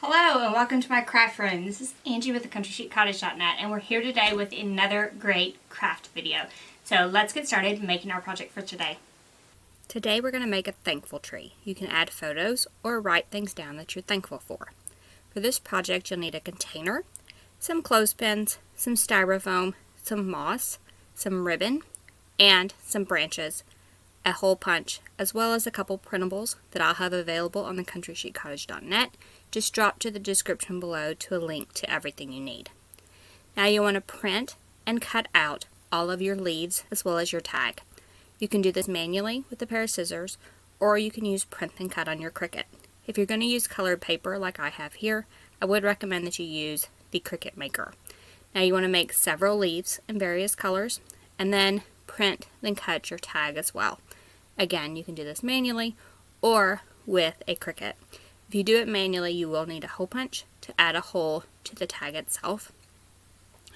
Hello and welcome to my craft room. This is Angie with thecountrysheetcottage.net and we're here today with another great craft video. So let's get started making our project for today. Today we're going to make a thankful tree. You can add photos or write things down that you're thankful for. For this project you'll need a container, some clothespins, some styrofoam, some moss, some ribbon, and some branches, a hole punch, as well as a couple printables that I'll have available on thecountrysheetcottage.net. Just drop to the description below to a link to everything you need. Now you want to print and cut out all of your leaves as well as your tag. You can do this manually with a pair of scissors, or you can use print and cut on your Cricut. If you're going to use colored paper like I have here, I would recommend that you use the Cricut Maker. Now you want to make several leaves in various colors, and then print, then cut your tag as well. Again, you can do this manually or with a Cricut. If you do it manually, you will need a hole punch to add a hole to the tag itself.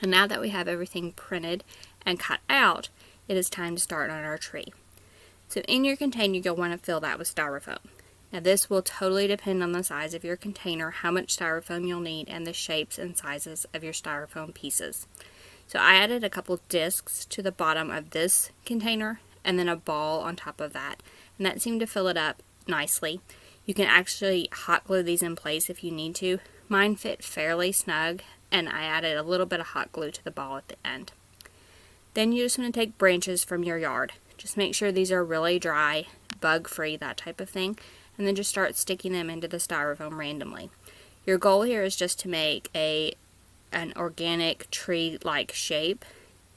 And now that we have everything printed and cut out, it is time to start on our tree. So in your container, you'll want to fill that with styrofoam. Now this will totally depend on the size of your container, how much styrofoam you'll need, and the shapes and sizes of your styrofoam pieces. So I added a couple discs to the bottom of this container and then a ball on top of that, and that seemed to fill it up nicely. You can actually hot glue these in place if you need to. Mine fit fairly snug, and I added a little bit of hot glue to the ball at the end. Then you just want to take branches from your yard. Just make sure these are really dry, bug-free, that type of thing, and then just start sticking them into the styrofoam randomly. Your goal here is just to make an organic tree-like shape.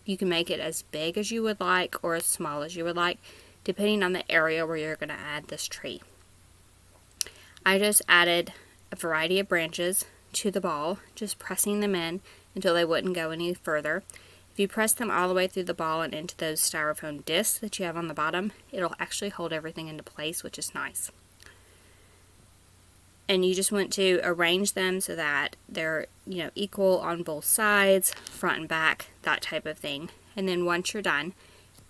You can make it as big as you would like or as small as you would like, depending on the area where you're going to add this tree. I just added a variety of branches to the ball, just pressing them in until they wouldn't go any further. If you press them all the way through the ball and into those styrofoam discs that you have on the bottom, it'll actually hold everything into place, which is nice. And you just want to arrange them so that they're, equal on both sides, front and back, that type of thing. And then once you're done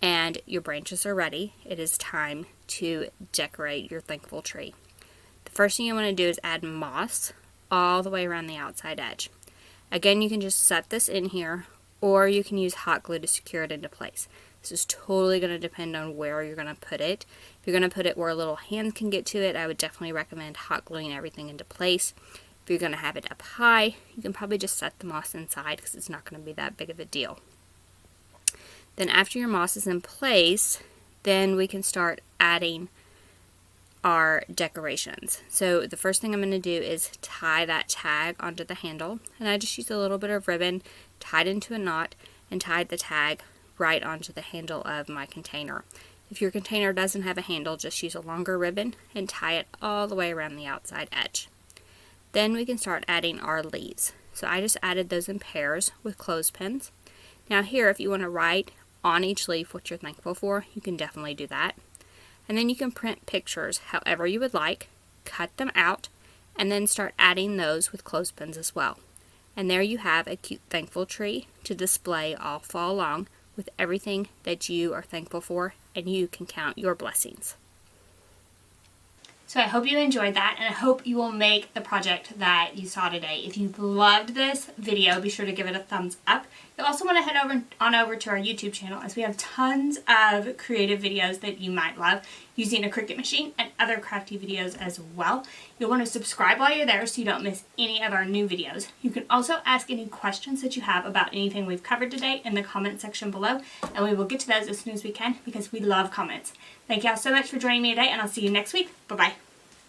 and your branches are ready, it is time to decorate your thankful tree. The first thing you want to do is add moss all the way around the outside edge. Again, you can just set this in here, or you can use hot glue to secure it into place. This is totally going to depend on where you're going to put it. If you're going to put it where a little hand can get to it, I would definitely recommend hot gluing everything into place. If you're going to have it up high, you can probably just set the moss inside because it's not going to be that big of a deal. Then after your moss is in place, then we can start adding our decorations. So the first thing I'm going to do is tie that tag onto the handle, and I just used a little bit of ribbon, tied into a knot, and tied the tag right onto the handle of my container. If your container doesn't have a handle, just use a longer ribbon and tie it all the way around the outside edge. Then we can start adding our leaves. So I just added those in pairs with clothespins. Now here, if you want to write on each leaf what you're thankful for, you can definitely do that. And then you can print pictures however you would like, cut them out, and then start adding those with clothespins as well. And there you have a cute thankful tree to display all fall long with everything that you are thankful for, and you can count your blessings. So I hope you enjoyed that, and I hope you will make the project that you saw today. If you loved this video, be sure to give it a thumbs up. You'll also want to head over to our YouTube channel, as we have tons of creative videos that you might love using a Cricut machine and other crafty videos as well. You'll want to subscribe while you're there so you don't miss any of our new videos. You can also ask any questions that you have about anything we've covered today in the comment section below, and we will get to those as soon as we can because we love comments. Thank y'all so much for joining me today, and I'll see you next week. Bye-bye.